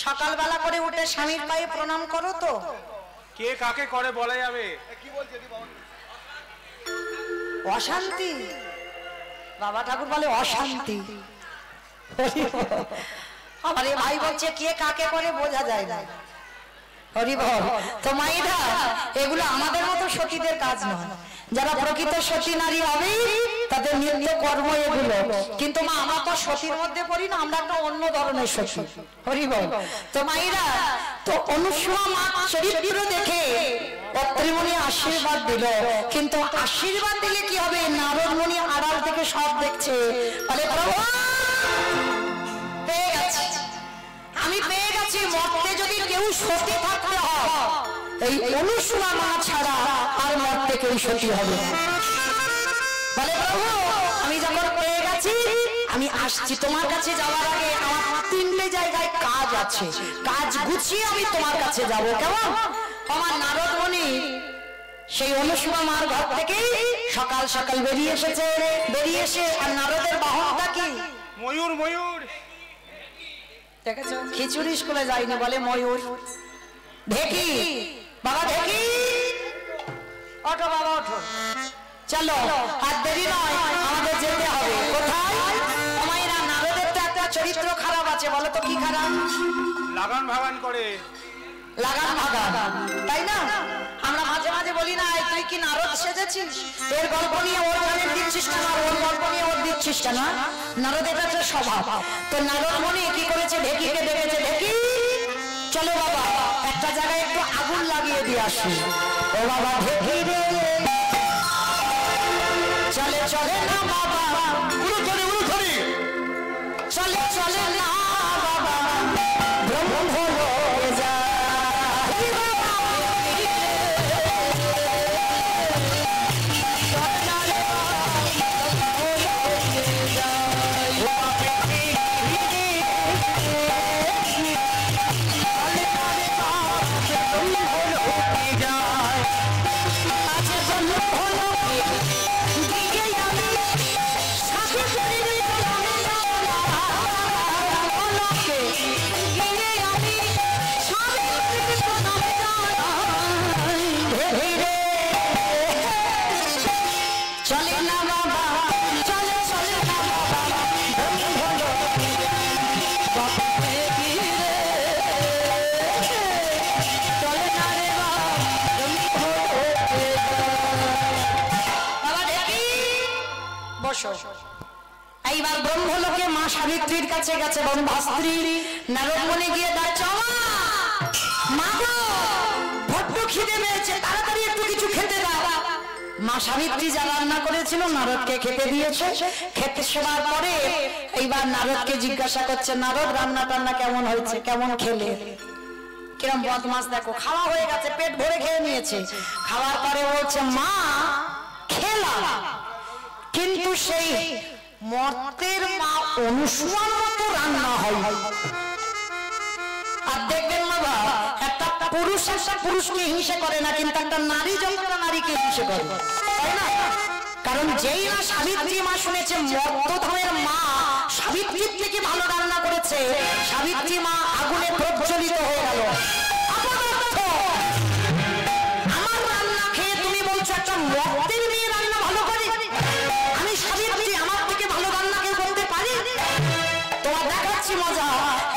সকাল বেলা করে উঠে স্বামীর পায়ে প্রণাম করো তো? কে কাকে করে বলা যাবে? কি বলছে অশান্তি, বাবা ঠাকুর বলে অশান্তি। আমার এই ভাই বলছে কে কাকে করে বোঝা যায় না। হরি বল। তো মাইরা এগুলো আমাদের মতো সতীদের কাজ নয়। যারা প্রকৃত সতী নারী হবে তাদের নিত্য কর্ম এগুলো। কিন্তু মা আমরা তো সতীর মধ্যে পড়ি না, আমরা একটা অন্য ধরনের সতী। হরি বল। তো মাইরা তো অনুসূয়া মা চরিত্র দেখে অত্রিমণি আশীর্বাদ দিল, কিন্তু আশীর্বাদ দিলে কি হবে? নারদ মুনি আড়াল থেকে সব দেখছে, বলে প্রভু পেয়ে গেছি, আমি পেয়ে গেছি। মর্তে যদি কেউ সতী থাকতে হয় এই অনুসূয়া মা ছাড়া আর মর্তে কেউ সতী হবে। বলে প্রভু আমি যখন পেয়ে গেছি আমি আসছি, তোমার কাছে যাওয়ার আগে আমার 3টে জায়গায় কাজ আছে, কাজ গুছিয়ে আমি তোমার কাছে যাব। কেমন? আমার নারদ মুনি সেই অনুসূয়া মার ঘর থেকে সকাল সকাল বেরিয়ে এসেছে। বেরিয়ে এসে আর নারদের বাহনটা কি? ময়ূর। ময়ূর দেখেছো? খিচুড়ি স্কুলে যায়নি বলে ময়ূর। ঢেকি বাবা, ঢেকি ওঠো বাবা ওঠো, চলো আর দেরি নয়, আমাদের যেতে হবে। কোথায়? আমায়রা নারদের তো একটা চরিত্র খারাপ আছে, বলো তো কি খারাপ? লাগান ভাগান করে। লাগান ভাগান, তাই না? আমরা মাঝে মাঝে বলি না তুই কি নারদ সেজেছিস, এর গল্প নিয়ে ওর গানের দিচ্ছিস না, ওর গল্প নিয়ে ওর দিচ্ছিস না। নারদ এটা হচ্ছে স্বভাব। তো নারদ মুনি কি করেছে? ঢেকিকে ডেকেছে, ঢেকি চলো বাবা একটা জায়গায় একটু আগুন লাগিয়ে দিয়ে আসি। ও বাবা ঢেকি রে চলে চলে না বাবা, চলে চলে না বাবা, ব্রহ্ম হয়ে যায়। এইবার ব্রহ্মলোকে মা সাবিত্রীর কাছে গেছে বনভাস্ত্রী। নারদ মুনি গিয়ে ডাকছে মা গো বড্ড খিদে পেয়েছে, তাড়াতাড়ি একটু কিছু খেতে দাও। মা সাবিত্রী যা রান্না করেছিল নারদকে খেতে দিয়েছে। খেতে শোনার পরে এইবার নারদকে জিজ্ঞাসা করছে, নারদ রান্না টান্না কেমন হয়েছে, কেমন খেলে? কিরম বদমাস দেখো, খাওয়া হয়ে গেছে, পেট ভরে খেয়ে নিয়েছে। খাওয়ার পরে বলছে মা খেলাম, কিন্তু সেই মর্তের মা অনুসূয়ার মতো রান্না হয়। আর দেখবেন বাবা একটা পুরুষ একটা পুরুষকে হিংসে করে না, কিন্তু একটা নারী যখন নারীকে হিংসে করে, তাই না? কারণ যেই না সাবিত্রী মা শুনেছে মর্তধামের মা সাবিত্রীর থেকে ভালো রান্না করেছে, সাবিত্রী মা আগুনে প্রজ্বলিত হয়ে গেল। আমার রান্না খেয়ে তুমি বলছো একটা মর্তের মেয়ে রান্না ভালো করে? আমি সাবিত্রী, আমার থেকে ভালো রান্না কেউ করতে পারি? তোমার দেখাচ্ছি মজা।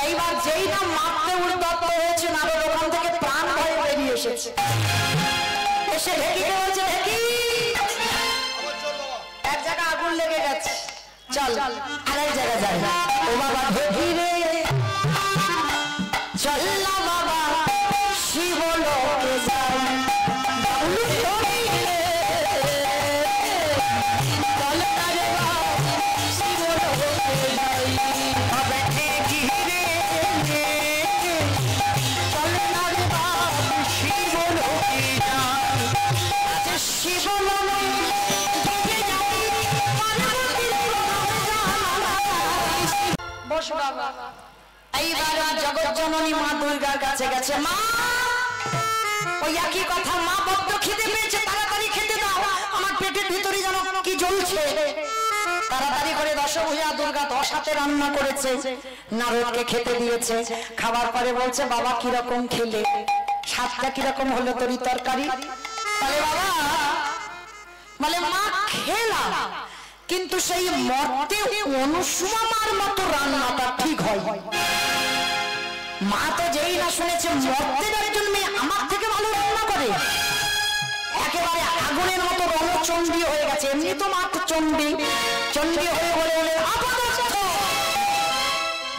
এইবার যেই না মারতে উদ্যত হয়েছে নারদ ওখান থেকে প্রাণ ভয়ে বেরিয়ে এসেছে। এসে ঢেকিকে বলছে, ঢেকি এক জায়গায় আগুন লেগে গেছে, চল আরেক জায়গায় যাই। ও বাবা ঢেকি রে চল না বাবা শিবলোকে যাই। এইবার জগৎ জননী মা দুর্গার কাছে গেছে। মা ওই একই কথা, মা বড্ড খিদে পেয়েছে, তাড়াতাড়ি খেতে দাও, আমার পেটের ভিতরে যেন কি জ্বলছে। তাড়াতাড়ি করে দশভূজা দুর্গা 10 হাতে রান্না করেছে, নারদকে খেতে দিয়েছে। খাবার পরে বলছে, বাবা কিরকম খেলে, স্বাদটা কিরকম হলো তরি তরকারি? বলে বাবা, বলে মা খেলাম, কিন্তু সেই মর্তে অনুসুমার মতো রান্নাটা ঠিক হয়। মা তো যেই না শুনেছে মর্তের একজন মেয়ে আমার থেকে ভালো রান্না করে, একেবারে আগুনের মতো রণচণ্ডী হয়ে গেছে। এমনি তো মা তো চণ্ডী, চণ্ডী হয়ে বলে বলে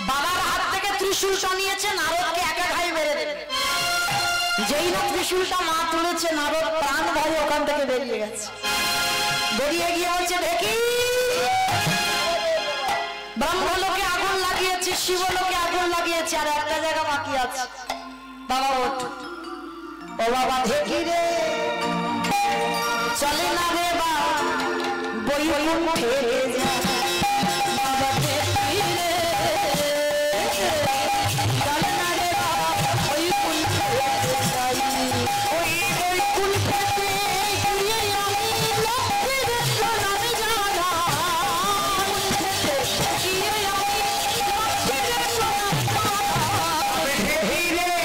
বাবার হাত থেকে ত্রিশূলটা নিয়েছে, নারদকে একা ঘায়ে মেরে দেবে। যেই না ত্রিশূলটা মা তুলেছে, নারদ প্রাণ ভয়ে ওখান থেকে বেরিয়ে গেছে। বেরিয়ে গিয়ে বলছে, দেখি ব্রহ্মলোকে আগুন লাগিয়েছে, শিবলোকে আগুন লাগিয়েছে, আর একটা জায়গা বাকি আছে। বাবা ওঠ, ও বাবা দেখি রে, চলে না রে বা বৈকুণ্ঠে যা, বাবা দেখি রে, চলে না রে বা বৈকুণ্ঠে যাই, ওই বৈকুণ্ঠেতে গিয়ে আমি লক্ষ্মীর নামে জানা, গিয়ে আমি লক্ষ্মীর নামে দেখি রে।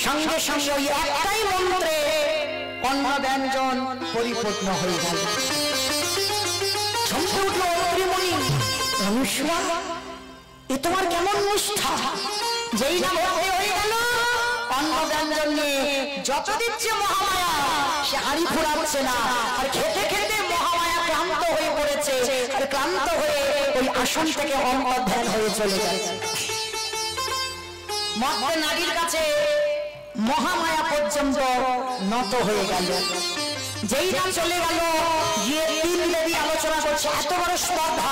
সঙ্গে সঙ্গে ওই একটাই মন্ত্রে অন্ন ব্যঞ্জন পরিপূর্ণ হয়ে গেল। চমকে উঠল অত্রিমণি, অনুসুয়া এ তোমার কেমন নিষ্ঠা! যেই না ভর্তি হয়ে গেল অন্ন ব্যঞ্জন নিয়ে, যত দিচ্ছে মহামায়া সে হাড়ি ফুরাচ্ছে না, আর খেতে খেতে মহামায়া ক্লান্ত হয়ে পড়েছে, আর ক্লান্ত হয়ে ওই আসন থেকে অন্তর্ধান হয়ে চলে যাচ্ছে। মর্তে নারীর কাছে মহামায়া পর্যন্ত নত হয়ে গেল। যেই না চলে গেল, গিয়ে 3 দেবী আলোচনা করছে, এত বড় স্পর্ধা,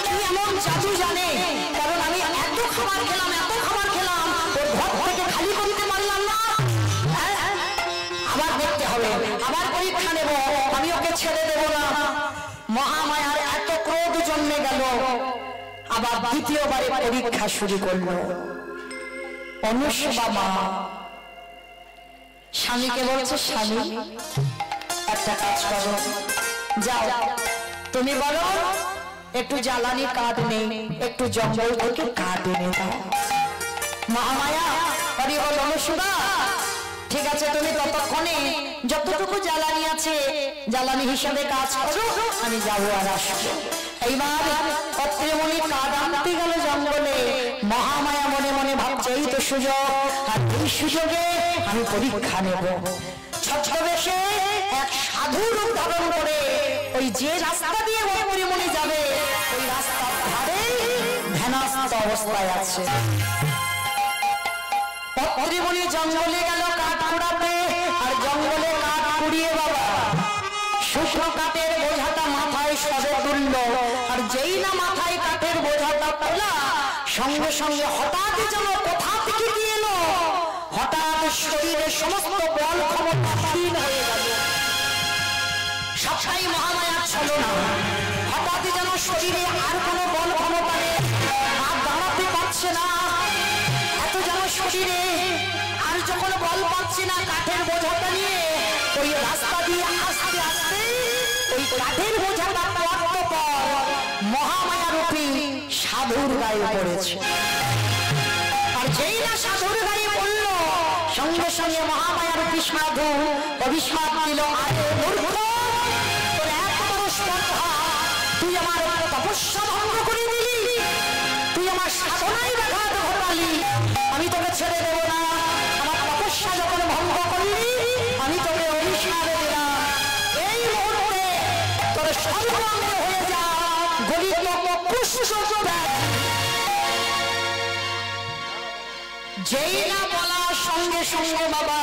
কি এমন জাদু জানে? কারণ আমি এত খাবার খেলাম, এত খাবার খেলাম, ওর ঘর থেকে খালি করতে পারলাম না, আবার দেখতে হবে, আবার পরীক্ষা নেব, আমি ওকে ছেড়ে দেব না। মহামায়ার এত ক্রোধ জন্মে গেল, আবার দ্বিতীয়বারে পরীক্ষা শুরু করলো। অনুসুয়া মা স্বামীকে বলছে, স্বামী একটা কাজ করো, যাও তুমি বলো একটু জ্বালানি কাঠ নেই, একটু জঙ্গল থেকে কাঠ এনে দাও। মহামায়া বলি, বল অনুসুয়া ঠিক আছে, তুমি ততক্ষণে যতটুকু জ্বালানি আছে জ্বালানি হিসাবে কাজ করো, আমি যাবো আর আসবো। এইবার অত্রিমণি কাঠ আনতে গেল জঙ্গলে। মহামায়া মনে মনে ভাবছে, এই তো সুযোগ, আর এই সুযোগে আমি পরীক্ষা নেব। ছদ্মবেশে এক সাধু রূপ ধারণ করে ওই যে রাস্তা দিয়ে অত্রিমণি যাবে, ওই রাস্তার ধারে ধ্যানস্থ অবস্থায় আছে। অত্রিমণি জঙ্গলে গেল কাঠ কুড়াতে, আর জঙ্গলে কাঠ কুড়িয়ে বাবা শুকনো কাঠের বোঝাটা মাথায় সবে তুলল, আর যেই না মাথায় কাঠের বোঝাটা তোলা, সঙ্গে সঙ্গে হঠাৎ যেন কোথা থেকে কি এলো, হঠাৎ শরীরের সমস্ত বল ক্ষমতা ক্ষীণ হয়ে গেল। সবটাই মহামায়ার ছলনা। হঠাৎ যেন শরীরে আর কোনো বল ক্ষমতা নেই, আর দাঁড়াতে পারছে না, এত যেন শরীরে আর যখন বল পাচ্ছে না, কাঠের বোঝাটা নিয়ে ওই রাস্তা দিয়ে আস্তে আস্তে ওই কাঠের বোঝাটা মহামায়া রূপী সাধুর গায়ে পড়েছে। আর যেই না সাধুর গায়ে পড়ল, সঙ্গে সঙ্গে মহামায়া রূপী সাধু অভিশাপ দিল, আরে মূর্খ, তোর এত বড় স্পর্ধা, তুই আমার তপস্যা ভঙ্গ করে দিলি, তুই আমার সাধনায় ব্যাঘাত ঘটালি, আমি তোকে ছেড়ে দেবো না। আমার তপস্যা যখন ভঙ্গ করলি, আমি তোকে অভিশাপ দিলাম, এই মুহূর্তে তোর সর্বাঙ্গ হয়ে যা গলিত পুষ্প। যেই না বলা সঙ্গে সঙ্গে বাবা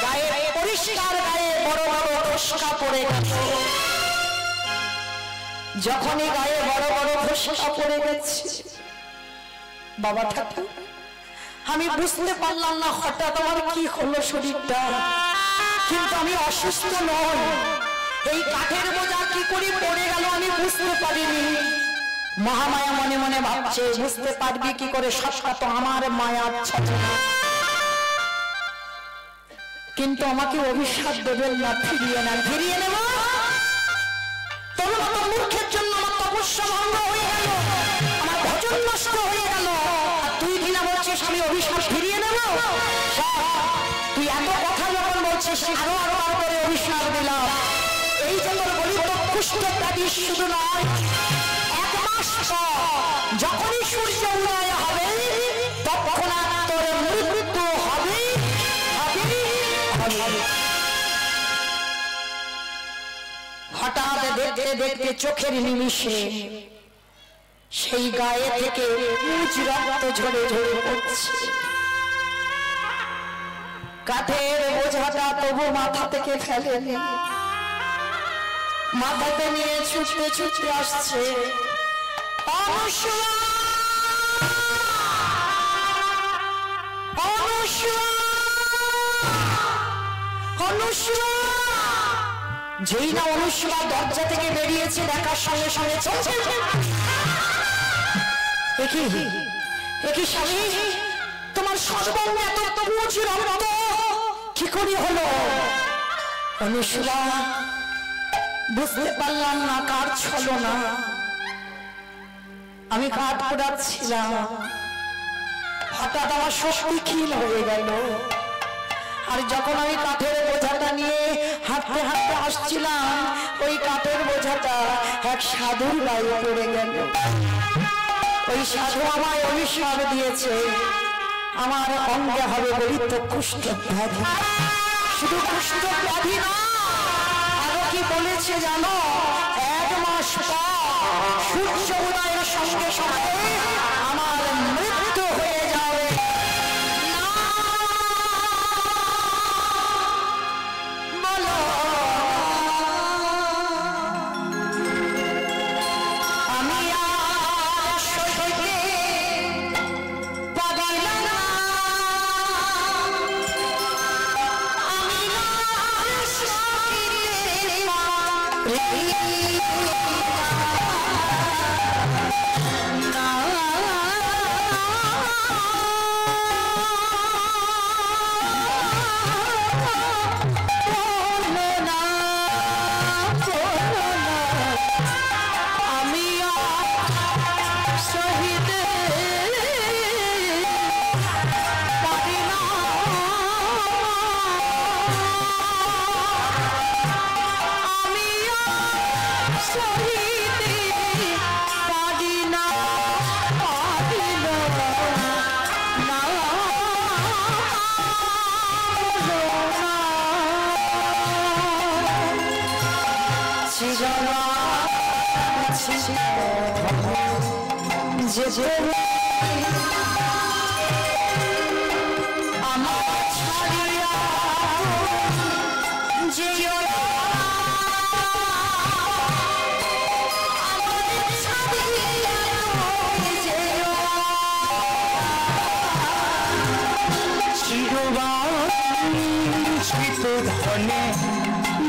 গায়ে পরিষ্কার গায়ে বড় বড় ফোস্কা পড়ে গেছে। যখনই গায়ে বড় বড় ফোস্কা পড়ে গেছে, বাবা ঠাকুর আমি বুঝতে পারলাম না হঠাৎ আমার কি হলো শরীরটা, কিন্তু আমি অসুস্থ নই। এই কাঠের বোঝা কি করে পড়ে গেল আমি বুঝতে পারিনি। মহামায়া মনে মনে ভাবছে বুঝতে পারবি কি করে, সবটা তো আমার মায়া। কিন্তু আমাকে অভিশাপ দেবেন না, ফিরিয়ে না, ফিরিয়ে নেব। তোর মতো মূর্খের জন্য আমার তপস্যা ভঙ্গ হয়ে গেল, আমার ভজন নষ্ট হয়ে গেল, আর তুই কিনা বলছিস আমি অভিশাপ ফিরিয়ে নেব। তুই এত কথা যখন বলছিস আরো আরো আরো করে অভিশাপ দিলাম। এই যে তোর বলি তো কুষ্ঠব্যাধি শুধু নয়, 1 মাস পর যখনই সূর্য উদয় হবে তখন তোর মৃত্যু হবে। হঠাৎ দেখতে দেখতে চোখের নিমিষে সেই গায়ে থেকে মুজ রক্ত ঝরে ঝরে পড়ছে। কাঠের বোঝাটা তবু মাথা থেকে ফেলেনি, মাথাতে নিয়ে ছুটতে ছুটতে আসছে। যেই না অনুষ্কা দরজা থেকে বেরিয়েছে দেখার সঙ্গে সঙ্গে চলছে একই স্বামী তোমার সর্বঙ্গে এত প্রচুর রক্ত কি করে হলো? অনুষ্কা বুঝতে পারলাম না কার ছলনা, আমি কাঠ পোড়াচ্ছিলাম, হঠাৎ আমার শক্তি ক্ষীণ হয়ে গেল। আর যখন আমি কাঠের বোঝাটা নিয়ে হাঁটতে হাঁটতে আসছিলাম ওই কাঠের বোঝাটা এক সাধুর গায়ে পড়ে গেল। ওই সাধু আমায় অভিশাপ দিয়েছে আমার অঙ্গে হবে বলিত কুষ্ঠব্যাধি। শুধু কুষ্ঠব্যাধি না, আরো কি বলেছে জানো? 1 মাস পর সূর্য উদয়ের সঙ্গে সঙ্গে আমার মৃত্যু হয়ে যাবে।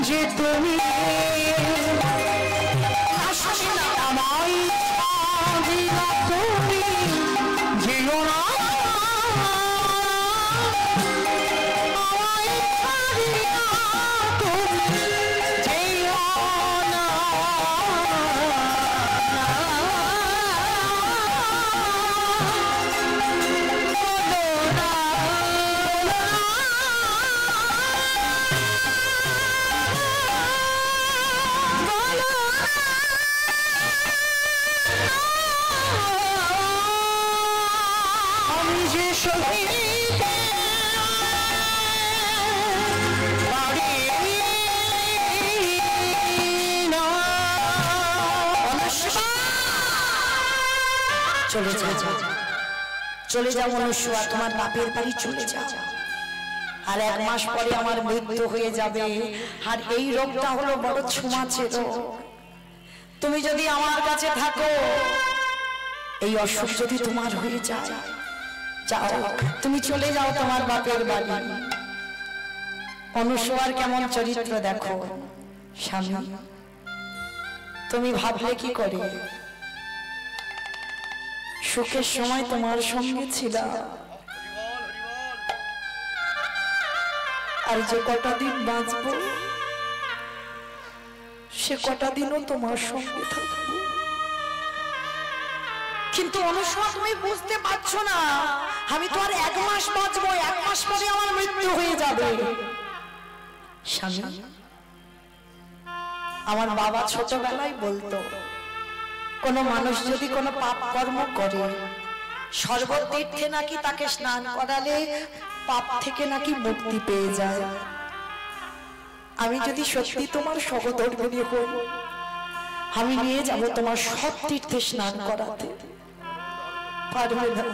যে তুমি আমায় তুমি যেও না চলে যাও, চলে যাও মনুষ্য, তোমার বাপের বাড়ি চলে যাও। আর 1 মাস পরে আমার মৃত্যু হয়ে যাবে। আর এই রোগটা হলো বড় ছোঁয়াচে রোগ। তুমি যদি আমার কাছে থাকো এই অসুখ যদি তোমার হয়ে যায়, যাও তুমি চলে যাও তোমার বাপের বাড়ি। অনুসূয়ার কেমন চরিত্র দেখো। স্বামী তুমি ভাবলে কি করে, সুখের সময় তোমার সঙ্গে ছিলাম, আর যে কটা দিন বাঁচব সে কটা দিনও তোমার সঙ্গে থাকবো। কিন্তু অনুসূয়া তুমি বুঝতে পারছো না, আমি তো আর 1 মাস বাঁচবো, 1 মাস পরে আমার মৃত্যু হয়ে যাবে। স্বামী আমার বাবা ছোটবেলায় বলতো, কোন মানুষ যদি কোনো পাপ কর্ম করে শরবত তীর্থে নাকি তাকে স্নান করালে পাপ থেকে নাকি মুক্তি পেয়ে যায়। আমি যদি সত্যি তোমার সহধর্মিণী হই, আমি নিয়ে যাব তোমার সব তীর্থে স্নান করাতে। পারবে না,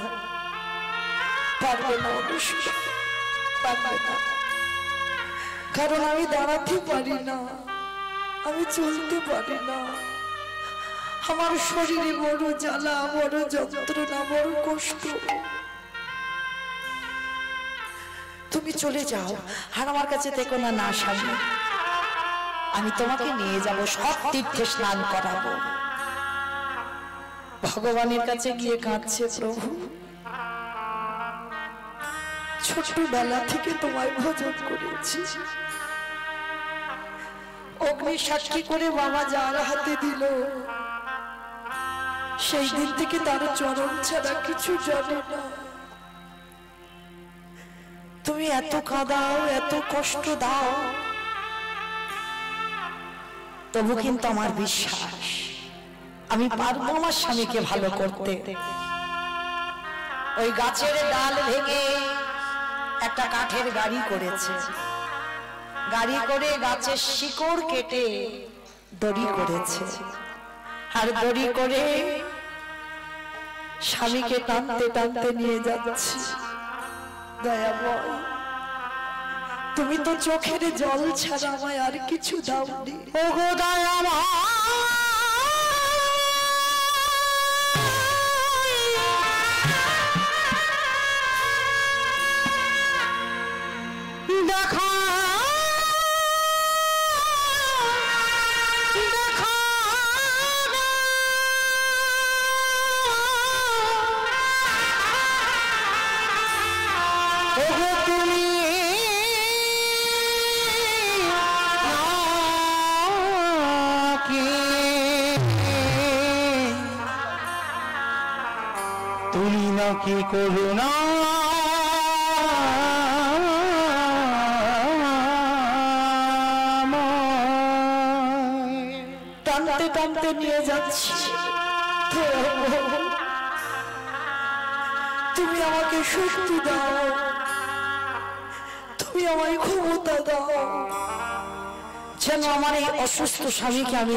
পারবে না অনুসূয়া, পারবে না, কারণ আমি দাঁড়াতে পারি না, আমি চলতে পারি না, আমার শরীরে বড় জ্বালা, বড় যন্ত্রণা, বড় কষ্ট। তুমি চলে যাও আর আমার কাছে থেকো না। না স্বামী, আমি তোমাকে নিয়ে যাব, সব তীর্থে স্নান করাবো। ভগবানের কাছে গিয়ে কাঁদছে, প্রভু ছোটবেলা থেকে তোমায় ভজন করেছি, অগ্নি সাক্ষী করে বাবা যার হাতে দিল, সেই দিন থেকে তার চরণ ছাড়া কিছু জানে না। তুমি এত কাঁদাও, এত কষ্ট দাও, তবু কিন্তু আমার বিশ্বাস আমি পারবো আমার স্বামীকে ভালো করতে। ওই গাছের ডাল ভেঙে একটা কাঠের গাড়ি করেছে, গাড়ি করে গাছের শিকড় কেটে দড়ি করেছে, আর দড়ি করে স্বামীকে টানতে টানতে নিয়ে যাচ্ছে। দয়াময়, তুমি তো চোখের জল ছাড়া আমায় আর কিছু দাওনি। ওগো দয়াময়, দেখো কি করুণা টানতে টানতে নিয়ে যাচ্ছি। তুমি আমাকে শক্তি দাও, তুমি আমায় ক্ষমতা দাও, যেন আমার এই অসুস্থ স্বামীকে আমি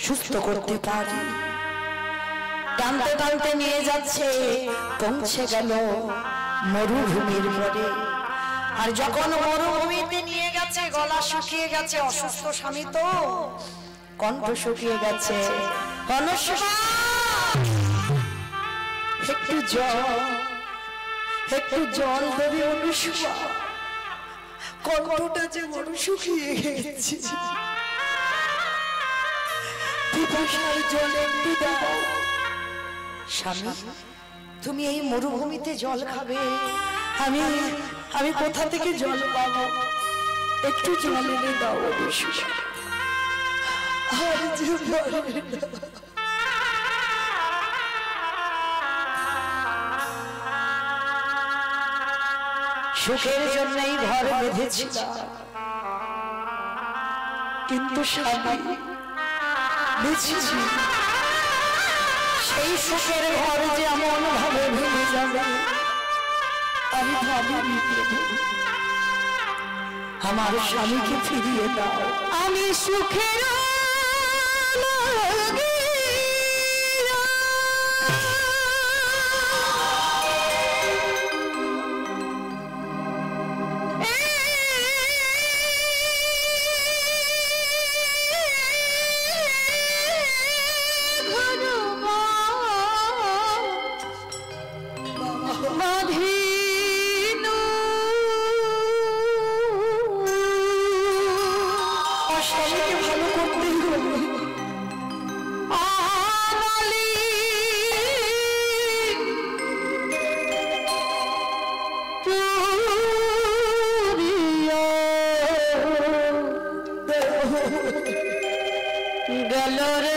সুস্থ করতে পারি। টানতে টানতে নিয়ে যাচ্ছে, পৌঁছে গেল মরুভূমির পরে। আর যখন মরুভূমিতে নিয়ে গেছে, গলা শুকিয়ে গেছে, অসুস্থ স্বামী তো কণ্ঠ শুকিয়ে গেছে। অনুসূয়া, একটু জল, একটু জল দেবে অনুসূয়া, কণ্ঠটা যে বড় শুকিয়ে গেছে, পিপাসার জল একটু দাও। স্বামী, তুমি এই মরুভূমিতে জল খাবে, আমি কোথা থেকে জল পাবো? একটু জল এনে দাও অনুসূয়া। আর যে সুখের জন্যই ঘর বেঁধেছিলাম, কিন্তু স্বামী বেঁচেছি, সেই সুখের ঘর যে এমন ভাবে ভেঙে যাবে আমি ভাবিনি। আমার স্বামীকে ফিরিয়ে দাও, আমি সুখের স্বামীকে ভালো করতেই হবে। গেল রে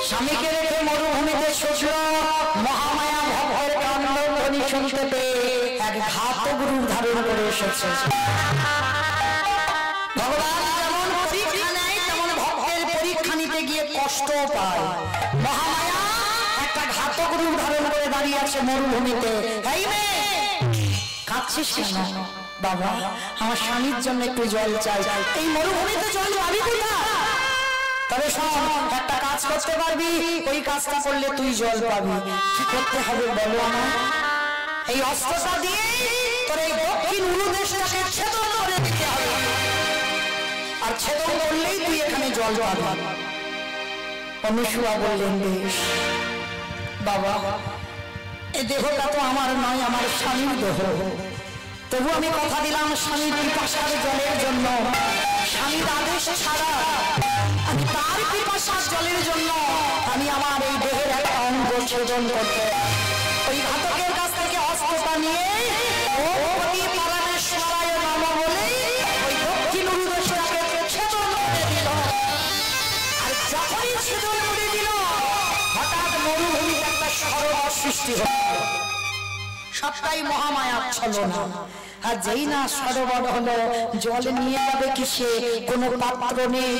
স্বামীকে রেখে মরুভূমিতে শুকল মহামায়া ভবের কান্ডধ্বনি শুনতে পেয়ে এক ঘাতক রূপ ধারণ করে এসেছে। ভগবান যেমন পরীক্ষা নেয় তেমন ভক্তের পরীক্ষা নিতে গিয়ে কষ্ট পায়। মহামায়া একটা ঘাতক রূপ ধারণ করে দাঁড়িয়ে আছে মরুভূমিতে। এই মেয়ে কাঁদছিস কেন? বাবা আমার স্বামীর জন্য একটু জল চাই। এই মরুভূমিতে জল পাবি কোথায়? তবে শোন, একটা কাজ করতে পারবি, ওই কাজটা করলে তুই জল পাবি। কি করতে হবে বলো আমার? এই অস্ত্রটা দিয়ে তোর এই দক্ষিণ উরুদেশটাকে ছেদন করে দিতে হবে, আর ছেদন করলেই তুই এখানে জল পাবি। অনুসুয়া বললেন বেশ। বাবা এই দেহটা তো আমার নয়, আমার স্বামীর দেহ। তবু আমি কথা দিলাম স্বামীর পিপাসার জলের জন্য, স্বামীর আদেশ ছাড়া আমি তার পিপাসার জলের জন্য আমি আমার এই দেহের একটা অঙ্গ ছেদন করতে। ওই ঘাতকের কাছ থেকে অস্ত্রটা নিয়ে ওপতি পরমেশ্বরায় নমঃ বলেই ওই দক্ষিণ উরুদেশটাকে ছেদন করে দিল। আর যখনই ছেদন করে দিল হঠাৎ মরুভূমিতে একটা সরোবর সৃষ্টি হল। সবটাই মহামায়ার ছলনা। আর যেই না সরোবর হলো, জল নিয়ে যাবে কিসে, কোনো পাত্র নেই,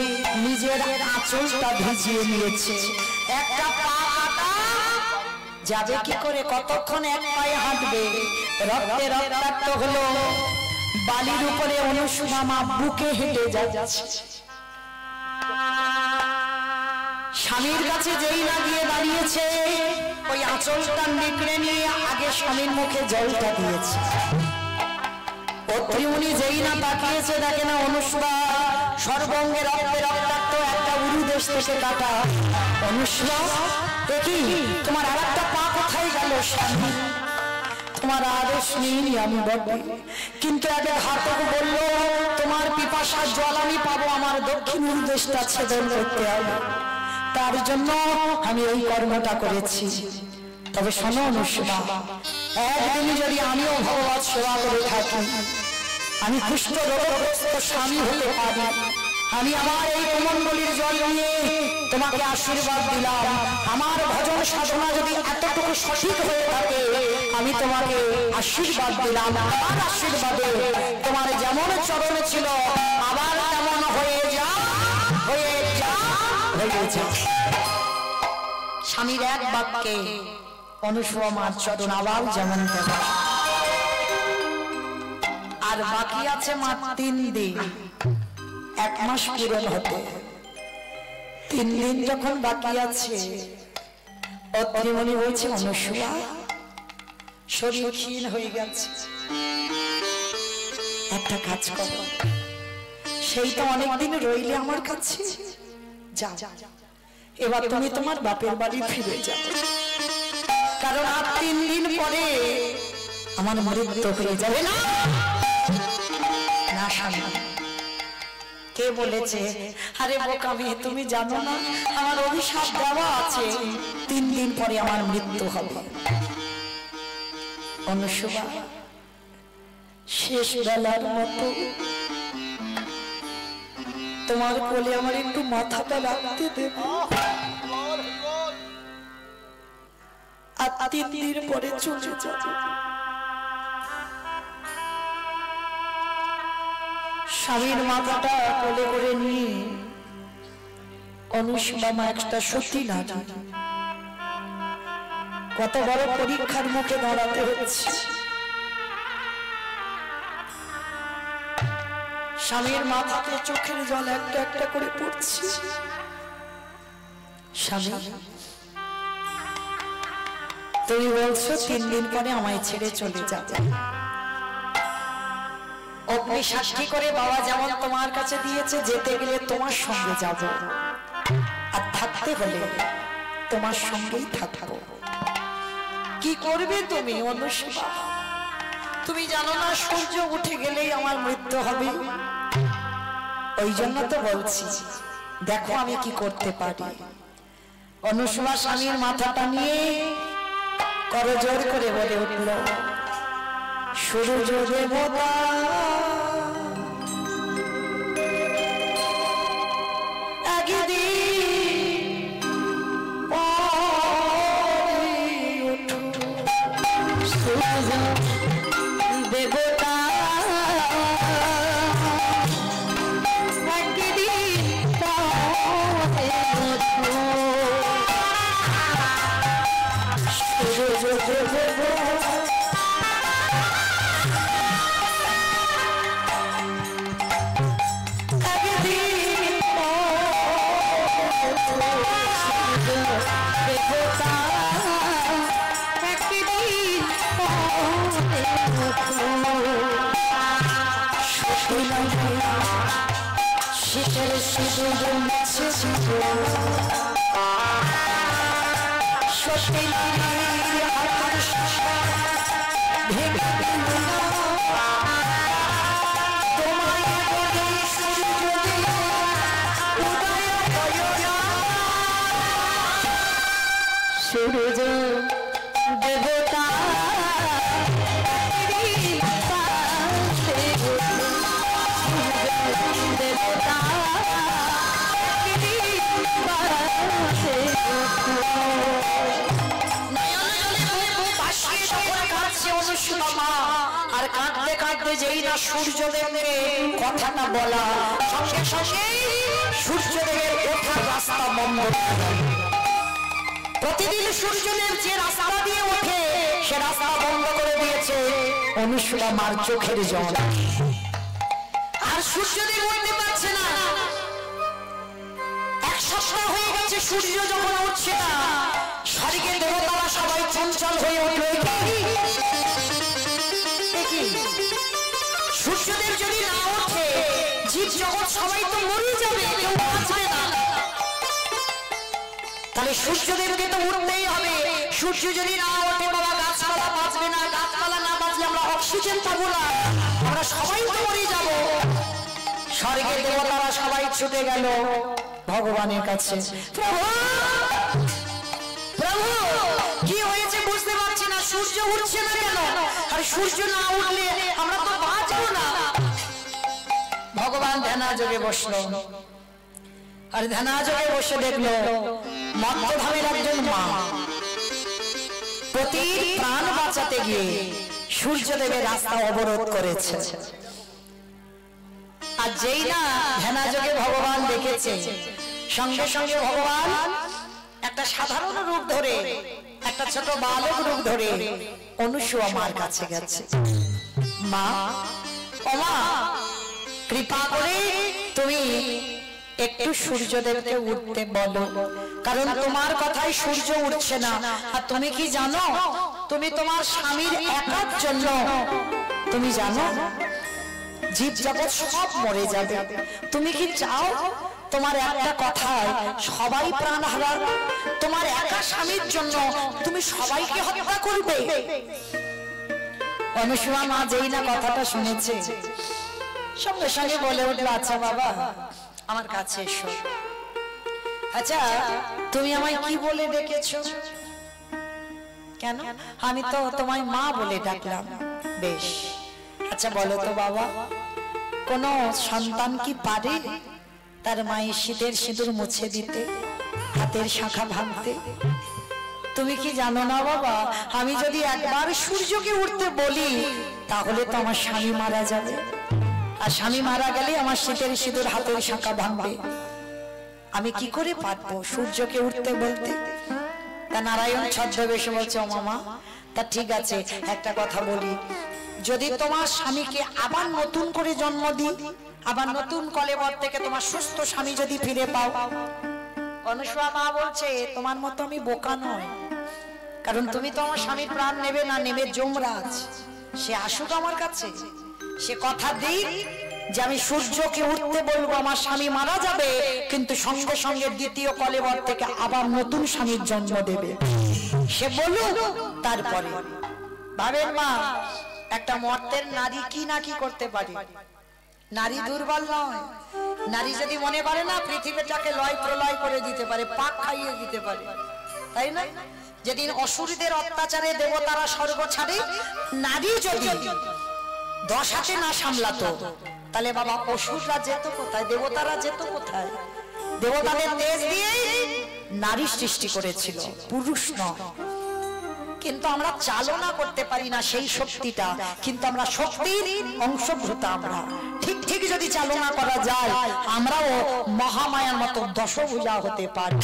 নিজের আঁচলটা ভিজিয়ে নিয়েছে। একটা পা কাটা, যাবে কি করে, কতক্ষণ এক পায়ে হাঁটবে, রক্তে রক্তাক্ত হলো। বালির উপরে অনুসুমা বুকে হেঁটে যাচ্ছে। স্বামীর কাছে যেই না গিয়ে দাঁড়িয়েছে, ওই আঁচলটা নিকড়ে নিয়ে আগে স্বামীর মুখে জলটা দিয়েছে। অত্রিমুনি যেই না তাকিয়েছে, দেখে না অনুসুয়া সর্বঙ্গে রক্তে রক্তাক্ত, একটা উরুদেশ থেকে কাটা। অনুসুয়া, দেখি তোমার আর একটা পা কোথায় গেল স্বামী? তোমার আদেশ নেই আমি বটে, কিন্তু আগে ঘাতক বললো তোমার পিপাসার জল আমি পাবো, আমার দক্ষিণ উরুদেশটা ছেদন করতে হবে, তার জন্য আমি এই কর্মটা করেছি। তবে শোনো অনুসুয়া, একদিন যদি আমিও ভগবত সেবা করে থাকি, আমি কুষ্ঠ রোগগ্রস্ত স্বামী হতে পারি, আমি আমার এই কুমণ্ডলীর জল নিয়ে তোমাকে আশীর্বাদ দিলাম। আমার ভজন সাধনা যদি এতটুকু সঠিক হয়ে থাকে, আমি তোমাকে আশীর্বাদ দিলাম। আমার আশীর্বাদে তোমার যেমন চরণে ছিল আবার তেমন হয়ে যা, হয়ে যা, হয়ে যা। স্বামীর এক বাক্যে অনুসুয়া মার চরণ আবার যেমন তেমন। আর বাকি আছে মাত্র 3 দিন, 1 মাস পূরণ হতে। 3 দিন যখন বাকি আছে, অত্রিমণি বলছে অনুসুয়া শরীর ক্ষীণ হয়ে গেছে, একটা কাজ করো, সেই তো অনেকদিন রইলে আমার কাছে, যা এবার তুমি তোমার বাপের বাড়ি ফিরে যাও, কারণ আর 3 দিন পরে আমার মৃত্যু হয়ে যাবে। না না স্বামী, কে বলেছে? আরে বোকা মেয়ে, তুমি জানো না আমার অভিশাপ দেওয়া আছে, 3 দিন পরে আমার মৃত্যু হবে। অনুসুয়া, শেষ বেলার মতো তোমার কোলে আমার একটু মাথাটা রাখতে দেবে, আর 3 দিন পরে চলে যাবে। স্বামীর মাথাটা কোলে করে নিয়ে অনুসুয়া মা একটা সত্যি না, কত বড় পরীক্ষার মুখে দাঁড়াতে হচ্ছে। স্বামীর মাথাতে চোখের জল একটা একটা করে পড়ছে। স্বামী, তুমি বলছো 3 দিন পরে আমায় ছেড়ে চলে যাবে। অগ্নি সাক্ষী করে বাবা যেমন তোমার কাছে দিয়েছে, যেতে গেলে তোমার সঙ্গে যাব, আর থাকতে হলে তোমার সঙ্গেই থাকবো। কি করবে তুমি অনুসুয়া? তুমি জানো না সূর্য উঠে গেলেই আমার মৃত্যু হবে। ওই জন্য তো বলছি, দেখো আমি কি করতে পারি। অনুসুয়া স্বামীর মাথাটা নিয়ে করজোড় করে বলে উঠল, সূর্য দেবতা দেবতা শীতের শীতের সূর্য দেবতা আর কাঁদতে কাঁদতে যেই না সূর্যদেবকে কথাটা বলা, সঙ্গে সঙ্গে সূর্যদেবের ওঠার রাস্তা বন্ধ। প্রতিদিন সূর্যদেব যে রাস্তা দিয়ে ওঠে সে রাস্তা বন্ধ করে দিয়েছে অনুসূয়া মার চোখের জল। আর সূর্যদেব উঠতে পারছে না। এক সপ্তাহ হয়ে গেছে সূর্য যখন উঠছে না, স্বর্গের দেবতারা সবাই চঞ্চল হয়ে উঠবে। সূর্যদেব যদি না ওঠে জীব জগৎ সবাই তো মরে যাবে, কেউ বাঁচবে না। তাহলে সূর্যদেবকে তো উঠতেই হবে। সূর্য যদি না ওঠে বাবা গাছপালা বাঁচবে না, গাছপালা না বাঁচলে আমরা অক্সিজেন পাবো না, আমরা সবাই তো মরে যাব। স্বর্গের দেবতারা সবাই ছুটে গেল ভগবানের কাছে। প্রভু প্রভু কি হয়েছে বুঝতে পারছি না, সূর্য উঠছে না কেন? আর সূর্য না উঠলে আমরা তো বাঁচবো না। ভগবান ধ্যানাযোগে বসলো, আর ধ্যানাযোগে বসে দেখলো মত্তধামের একজন মা প্রতি প্রাণ বাঁচাতে গিয়ে সূর্যদেবের রাস্তা অবরোধ করেছে। আর যেই না ধ্যানাযোগে ভগবান দেখেছে, সঙ্গে সঙ্গে ভগবান একটা সাধারণ রূপ ধরে, একটা ছোট বালক রূপ ধরে অনুসূয়া মার কাছে গেছে। মা, ও মা, কৃপা করে তুমি একটু সূর্যদেবকে উঠতে বলো, কারণ তোমার কথাই সূর্য উঠছে না। আর তুমি কি জানো, তুমি তোমার স্বামীর একার জন্য তুমি জানো জীব জগৎ সব মরে যাবে। তুমি কি চাও তোমার একটা কথায় সবাই প্রাণ হারার? তোমার একা স্বামীর জন্য তুমি সবাইকে হত্যা করবে? অনুসূয়া মা যেই না কথাটা শুনেছে সঙ্গে সঙ্গে বলে উঠলো, আচ্ছা বাবা আমার কাছে এসো। আচ্ছা তুমি আমায় কি বলে ডেকেছো? কেন? আমি তো তোমায় মা বলে ডাকলাম। বেশ, আচ্ছা বলো তো বাবা, কোন সন্তান কি পারে তার মায়ের শীতের সিঁদুর মুছে দিতে, হাতের শাখা ভাঙতে? তুমি কি জানো না বাবা, আমি যদি একবার সূর্যকে উঠতে বলি তাহলে তো আমার স্বামী মারা যাবে, আর স্বামী মারা গেলে আমার শীতের সিঁদুর হাতের শাখা ভাঙবে। আমি কি করে পারবো সূর্যকে উঠতে বলতে? তা নারায়ণ ছদ্মবেশে বলছে, ও মামা তা ঠিক আছে, একটা কথা বলি, যদি তোমার স্বামীকে আবার নতুন করে জন্ম দিই, আবার নতুন কলেবর থেকে তোমার সুস্থ স্বামী যদি ফিরে পাও। অনুসূয়া মা বলছে, তোমার মতো আমি বোকা নয়, কারণ তুমি তো আমার স্বামীর প্রাণ নেবে না, নেবে যমরাজ। সে আসুক আমার কাছে, সে কথা দিই যে আমি সূর্যকে উঠতে বলবো, আমার স্বামী মারা যাবে, কিন্তু সঙ্গে সঙ্গে দ্বিতীয় কলেবর থেকে আবার নতুন স্বামীর জন্ম দেবে। সে বলুক, তারপরে ভাবেন মা, একটা মর্তের নারী কি না কি করতে পারে? নারী দুর্বল নয়। নারী যদি মনে করে না পৃথিবীটাকে লয় প্রলয় করে দিতে পারে, পাক খাইয়ে দিতে পারে, তাই না? যেদিন অসুরদের অত্যাচারে দেবতারা স্বর্গ ছাড়ে, নারী যদি 10 হাতে না সামলাতো তাহলে বাবা অসুররা যেত কোথায়, দেবতারা যেত কোথায়? দেবতাদের তেজ দিয়ে নারী সৃষ্টি করেছিল, পুরুষ নয়। কিন্তু আমরা চালনা করতে পারি না সেই শক্তিটা, কিন্তু আমরা শক্তির অংশভূতা। আমরা ঠিক ঠিক যদি চালনা করা যায়, আমরাও মহামায়ার মতো দশভুজা হতে পারি।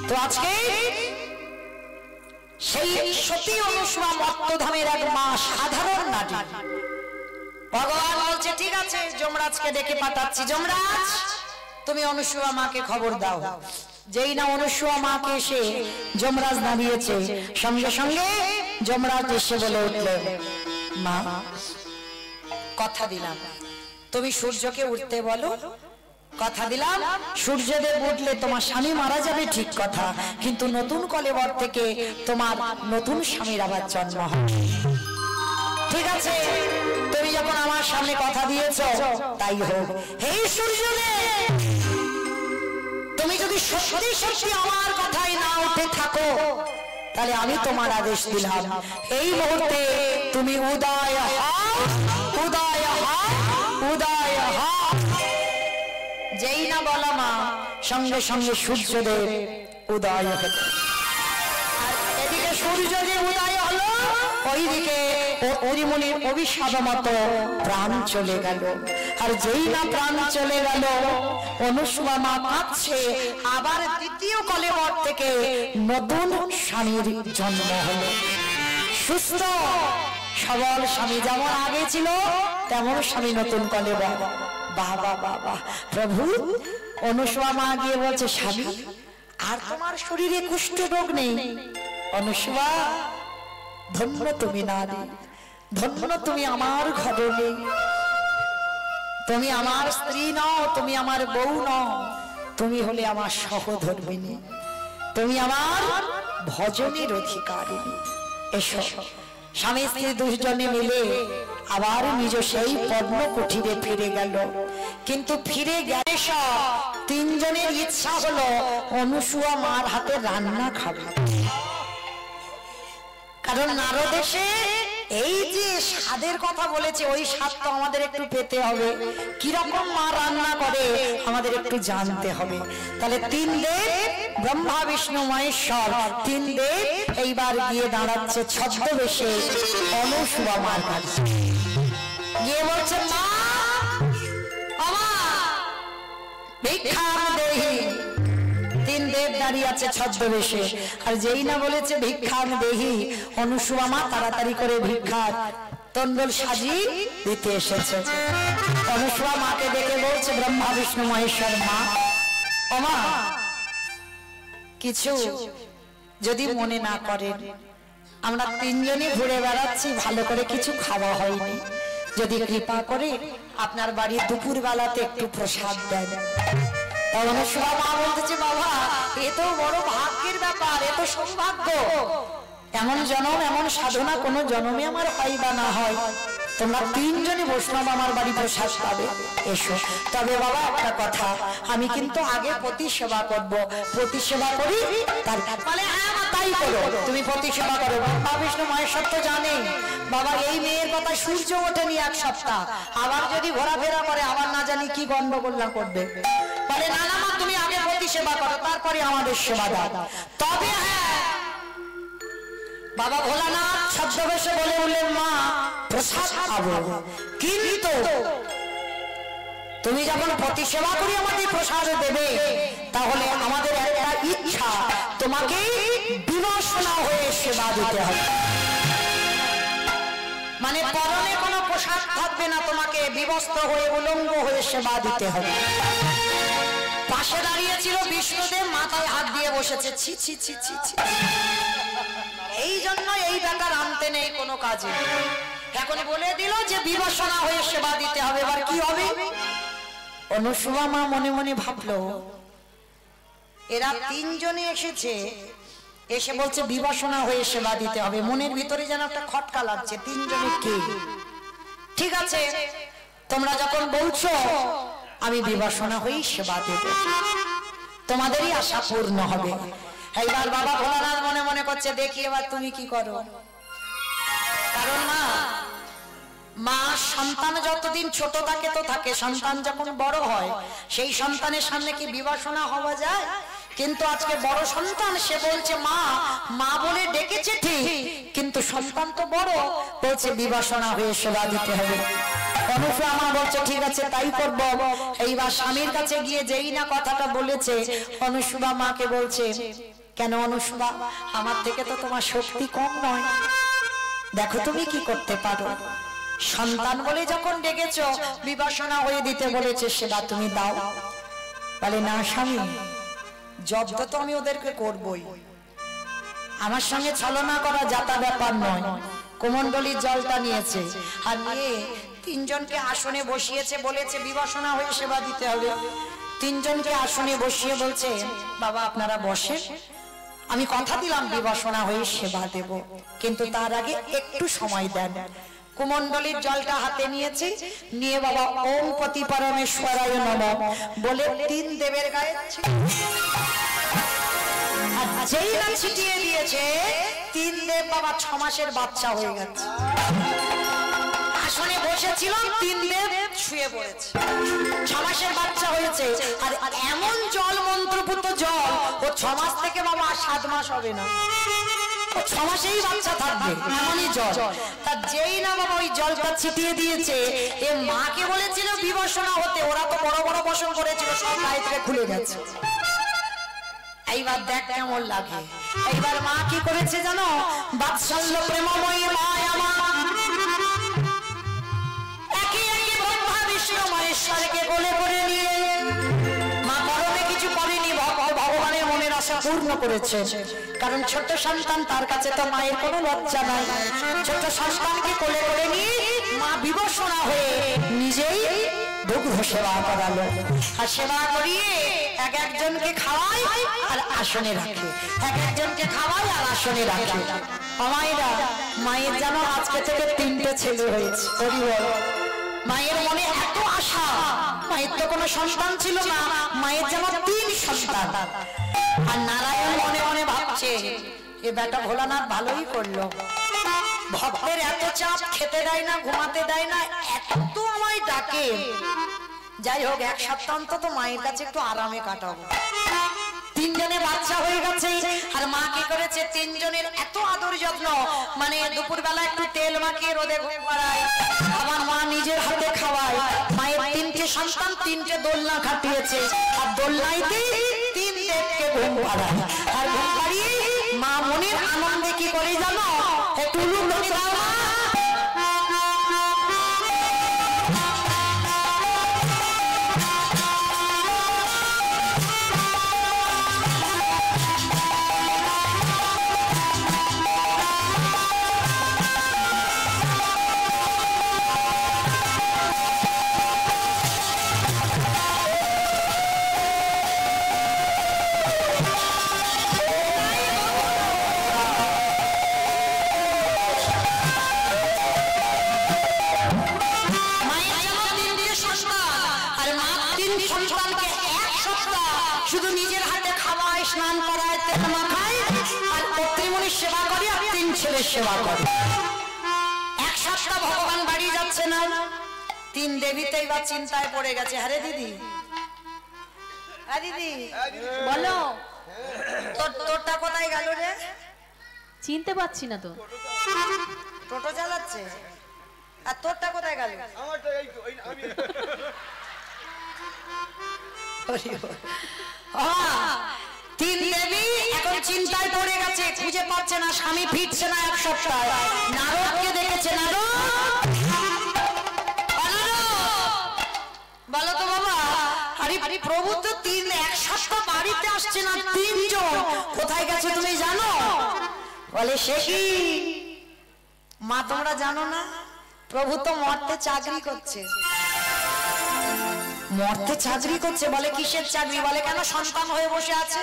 তো আজকে সেই সতী অনুসূয়া মত্তধামের এক মা, সাধারণ নারী। ভগবান বলছে, ঠিক আছে যমরাজকে ডেকে পাঠাচ্ছি। যমরাজ, তুমি অনুসূয়া মাকে খবর দাও। যেই না অনুসূয়া মাকে এসে যমরাজ দাঁড়িয়েছে, সঙ্গে সঙ্গে যমরাজ এসে বলে উঠল, মা কথা দিলাম তুমি সূর্যকে উঠতে বলো, কথা দিলাম সূর্যদেব উঠলে তোমার স্বামী মারা যাবে, ঠিক কথা, কিন্তু নতুন কলেবর থেকে তোমার নতুন স্বামীর আবার জন্ম হবে। ঠিক আছে, তুমি যখন আমার সামনে কথা দিয়েছো তাই হোক। হে সূর্যদেব, তুমি যদি সত্যি সত্যি আমার কথায় না উঠে থাকো তাহলে আমি তোমার আদেশ দিলাম এই মুহূর্তে তুমি উদয় হও, উদয় হও, উদয় হও। যেই না বলা মা সঙ্গে সঙ্গে সূর্যদেব উদয় হলো। আর এদিকে সূর্যদেব উদয় হলো, ওইদিকে অরিমুনির অভিশাপ মতো প্রাণ চলে গেল। আর যেই না প্রাণ চলে গেল অনুসুয়া মা কাঁদছে। আবার দ্বিতীয় কলেবর থেকে নতুন স্বামীর জন্ম হলো। সুস্থ সবল স্বামী যেমন আগে ছিল তেমন স্বামী নতুন কলেবর। বাবা বাবা প্রভু। অনুসুয়া মা গিয়ে বলছে স্বামী আর তোমার শরীরে কুষ্ঠ রোগ নেই। অনুসুয়া ধন্য তুমি নারী, ধন্য তুমি আমার ঘরে নেই। তুমি আমার স্ত্রী নও, তুমি আমার বউ নও, তুমি হলে আমার সহধর্মিনী, তুমি আমার ভজনের অধিকারিণী। এসো। স্বামী স্ত্রী দুজনে মিলে আবার নিজ সেই পদ্ম কুঠিরে ফিরে গেল। কিন্তু ফিরে গেলে তিনজনের ইচ্ছা হলো অনুসুয়া মার হাতে রান্না খাবে। কারণ নারদ এসে এই যে স্বাদের কথা বলেছে ওই স্বাদ তো আমাদের একটু পেতে হবে। কিরকম মা রান্না করে আমাদের একটু জানতে হবে। তাহলে তিন দেব ব্রহ্মা বিষ্ণু মহেশ্বর তিন দেব এইবার গিয়ে দাঁড়াচ্ছে ছদ্মবেশে অনুসুয়া মার কাছে। গিয়ে বলছে মা ভিক্ষা দেহি। তিন দেব দাঁড়িয়ে আছে ছদ্মবেশে। আর যেই না বলেছে ভিক্ষা দেহি অনুসুয়া মা তাড়াতাড়ি করে ভিক্ষার তন্ডল সাজি দিতে এসেছে। অনুসুয়া মাকে দেখে বলছে ব্রহ্মা বিষ্ণু মহেশ্বর মা ও মা কিছু যদি মনে না করেন আমরা তিনজনই ঘুরে বেড়াচ্ছি, ভালো করে কিছু খাওয়া হয়নি, যদি কৃপা করে আপনার বাড়ি দুপুর বেলাতে একটু প্রসাদ দেন। অনুসুয়া মা বলতেছে বাবা এ তো বড় ভাগ্যের ব্যাপার, এ তো সৌভাগ্য। এমন জনম এমন সাধনা কোন জনমে আমার হয় বা না হয়, তোমরা তিনজনই বৈষ্ণব আমার বাড়ি প্রসাদ পাবে, এসো। তবে বাবা একটা কথা, আমি কিন্তু আগে প্রতি সেবা করবো, প্রতি সেবা করি তারপরে হ্যাঁ তাই করো, তুমি প্রতি সেবা করো। ব্রহ্মা বিষ্ণু মহেশ্বর তো জানেই বাবা এই মেয়ের কথা সূর্য ওঠেনি এক সপ্তাহ, আবার যদি ঘোরাফেরা করে আবার না জানি কি গন্ডগোল না করবে। বলে না না মা তুমি আগে প্রতি সেবা করো তারপরে আমাদের সেবা দাও। তবে হ্যাঁ বাবা ভোলানাথ ছদ্মবেশে বলে উঠলেন মা প্রসাদ খাবো, কিন্তু তুমি যখন প্রতি সেবা করি আমাদের প্রসাদ দেবে তাহলে আমাদের একটা ইচ্ছা, তোমাকে বিবস্ত্র হয়ে সেবা দিতে হবে। মানে পরনে কোনো পোশাক থাকবে না, তোমাকে বিবস্ত্র হয়ে উলঙ্গ হয়ে সেবা দিতে হবে। পাশে দাঁড়িয়ে ছিল বিষ্ণুদেব, মাথায় হাত দিয়ে বসেছে। ছি ছি ছি ছি ছি। এই জন্য এই ব্যাপার আনতে নেই কোনো কাজে। এখন বলে দিল যে বিবস্ত্র হয়ে সেবা দিতে হবে। এবার কি হবে? অনুসুয়া মা মনে মনে ভাবলো এরা তিনজনে এসেছে, এসে বলছে বিবস্ত্র হয়ে সেবা দিতে হবে। মনের ভিতরে যেন একটা খটকা লাগছে, তিনজনে কে? ঠিক আছে তোমরা যখন বলছো আমি বিবস্ত্র হয়ে সেবা দেব, তোমাদেরই আশা পূর্ণ হবে। এইবার বাবা ভোলানাথ মনে মনে করছে দেখি এবার তুমি কি করো। কারণ মা সন্তান যতদিন ছোট থাকে তো থাকে, সন্তান যখন বড় হয় সেই সন্তানের সামনে কি বিবস্ত্র হওয়া যায়? কিন্তু আজকে বড় সন্তান, সে বলছে মা মা বলে ডেকেছে ঠিক, কিন্তু সন্তান তো বড়, বলছে বিবস্ত্র হয়ে সেবা দিতে হবে। অনুসুয়া মা বলছে ঠিক আছে তাই করব। এইবার স্বামীর কাছে গিয়ে যেই না কথাটা বলেছে অনুসুয়া মাকে বলছে কেন অনুসুয়া আমার থেকে তো তোমার শক্তি কম নয়, দেখো তুমি কি করতে পারো। সন্তান বলে যখন ডেকেছো বিবস্ত্র হয়ে দিতে বলেছে সেবা তুমি দাও। বলে না স্বামী জব্দ তো আমি ওদেরকে করবই, আমার সঙ্গে ছলনা করা যাতা ব্যাপার নয়। কুমণ্ডলীর জলটা নিয়েছে আর নিয়ে তিনজনকে আসনে বসিয়েছে, বলেছে বিবস্ত্র হয়ে সেবা দিতে হবে। তিনজনকে আসনে বসিয়ে বলছে বাবা আপনারা বসে, আমি কথা দিলাম বিবস্ত্র হয়ে সেবা দেব, কিন্তু তার আগে একটু সময় দেন। কুমণ্ডলীর জলটা হাতে নিয়েছে, নিয়ে বাবা ওম পতি পরমেশ্বরায় নমঃ বলে তিন দেবের গায়ে যেই না ছিটিয়ে দিয়েছে দেব বাবা 6 মাসের বাচ্চা হয়ে গেছে। আসনে বসেছিল, 3 দেব শুয়ে পড়েছে, 6 মাসের বাচ্চা হয়েছে। আর এমন জল, মন্ত্রপুত জল, ও 6 মাস থেকে বাবা 7 মাস হবে না, 6 মাসেই বাচ্চা থাকবে, এমনই জল। তার যেই না বাবা ওই জলটা ছিটিয়ে দিয়েছে, এ মাকে বলেছিল বিবসনা হতে, ওরা তো বড় বড় বসন করেছিল, সব গায়ে থেকে খুলে গেছে। এইবার দেখ কেমন লাগে। এইবার মা কি করেছে জানো? বাৎসল্য প্রেমময়ী মা আমার একই একই ব্রহ্মা বিষ্ণু মহেশ্বরকে কোলে করে নিয়ে মা গরমে কিছু করেনি, ভগবানের মনের আশা পূর্ণ করেছে। কারণ ছোট সন্তান, তার কাছে তো মায়ের কোনো লজ্জা নাই। ছোট সন্তানকে কোলে করে নিয়ে মা বিবসনা হয়ে নিজেই দুগ্ধ সেবা করালো। আর সেবা করিয়ে এক একজনকে খাওয়ায় আর আসনে রাখে, এক একজনকে খাওয়ায় আর আসনে রাখে। মায়েরা, মায়ের যেন আজকে থেকে 3টে ছেলে হয়েছে। মায়ের মনে এত আশা, মায়ের তো কোনো সন্তান ছিল না, মায়ের যেন 3 সন্তান। আর নারায়ণ মনে মনে ভাবছে, এ বেটা ভোলানাথ ভালোই করলো, ভক্তের এত চাপ, খেতে দেয় না, ঘুমাতে দেয় না, এত আমায় ডাকে, যাই হোক 1 সপ্তাহ অন্তত মায়ের কাছে একটু আরামে কাটাবো। 3 জনে বাচ্চা হয়ে গেছে। আর মা কি করেছে? 3 জনের এত আদর যত্ন, মানে দুপুরবেলা একটু তেল মাখিয়ে রোদে ঘুম পাড়ায়, আমার মা নিজের হাতে খাওয়ায়। মায়ের 3টে সন্তান, 3টে দোলনা খাটিয়েছে, আর দোলনাইতে 3 দেবকে ঘুম পাড়ায়। আর ঘুম পাড়িয়ে মা মনের আনন্দে কি করে জানো? একটু লুটনি দাও মা। শুধু নিজের হাতে খাওয়ায়, স্নান করায়, তেল মাখায়, আর পত্রীমণির সেবা করে, আর 3 ছেলের সেবা করে। 1 সপ্তাহ ভগবান বাড়ি যাচ্ছে না। 3 দেবীতেই বা চিন্তায় পড়ে গেছে। আরে দিদি, দিদি বলো, তোরটা কোথায় গেল রে? চিনতে পারছি না তো। টোটো চালাচ্ছে। আর তোরটা কোথায় গেল? আমারটা এই তো, আমি 3 দেবী এখন চিন্তায় পড়ে গেছে, খুঁজে পাচ্ছে না, স্বামী ফিরছে না 1 সপ্তাহ। নারদকে দেখেছে। নারদ, বলো তো বাবা। আরে প্রভু তো 1 সপ্তাহ বাড়িতে আসছে না, 3 জন কোথায় গেছে তুমি জানো? বলে সে কি মা, তোমরা জানো না? প্রভু তো মর্তে চাকরি করছে। মর্তে চাকরি করছে? বলে কিসের চাকরি? বলে কেন সন্তান হয়ে বসে আছে।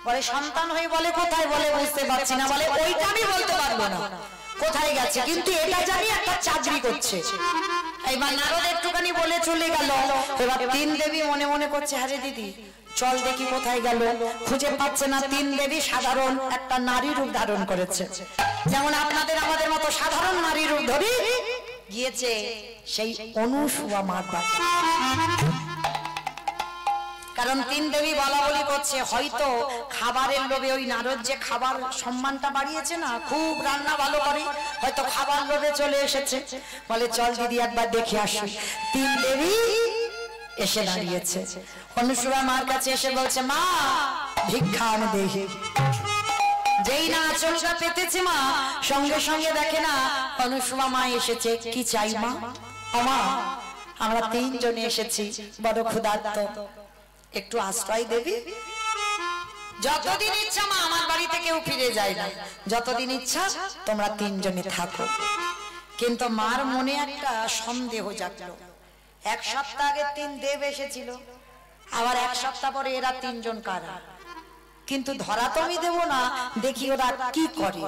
বলে সন্তান হয়ে, বলে কোথায়? বলে বুঝতে পারছি না। বলে ওইটা আমি বলতে পারবো না কোথায় গেছে, কিন্তু এটা জানি একটা চাকরি করছে। এইবার নারদ একটুখানি বলে চলে গেল। এবার 3 দেবী মনে মনে করছে, আরে দিদি চল দেখি কোথায় গেল। খুঁজে পাচ্ছে না। 3 দেবী সাধারণ একটা নারী রূপ ধারণ করেছে, যেমন আপনাদের আমাদের মতো সাধারণ নারী রূপ ধরে গিয়েছে সেই অনুসুয়া মার বাড়ি। কারণ 3 দেবী বলা বলি করছে, হয়তো খাবারের লোভে ওই নারদ যে খাবার সম্মানটা বাড়িয়েছে না, খুব রান্না ভালো করে, হয়তো খাবার লোভে চলে এসেছে। বলে চল দিদি একবার দেখে আসি। 3 দেবী এসে দাঁড়িয়েছে। অনুসুয়া মার কাছে এসে বলছে, মা ভিক্ষা আমি দেখি। যেই না আঁচলটা পেতেছে মা, সঙ্গে সঙ্গে দেখে না অনুসুয়া মা এসেছে। কি চাই মা? মা আমরা 3 জনে এসেছি, বড় ক্ষুধার্ত, একটু আশ্রয় দেবী। যতদিন ইচ্ছা মা, আমার বাড়িতে কেউ ফিরে যায় না, যতদিন ইচ্ছা তোমরা 3 জনে থাকো। কিন্তু মার মনে একটা সন্দেহ জাগলো। 1 সপ্তাহ আগে 3 দেব এসেছিল, আবার 1 সপ্তাহ পরে এরা 3 জন কারা? কিন্তু ধরা তো আমি দেবো না, দেখি ওরা কি করে।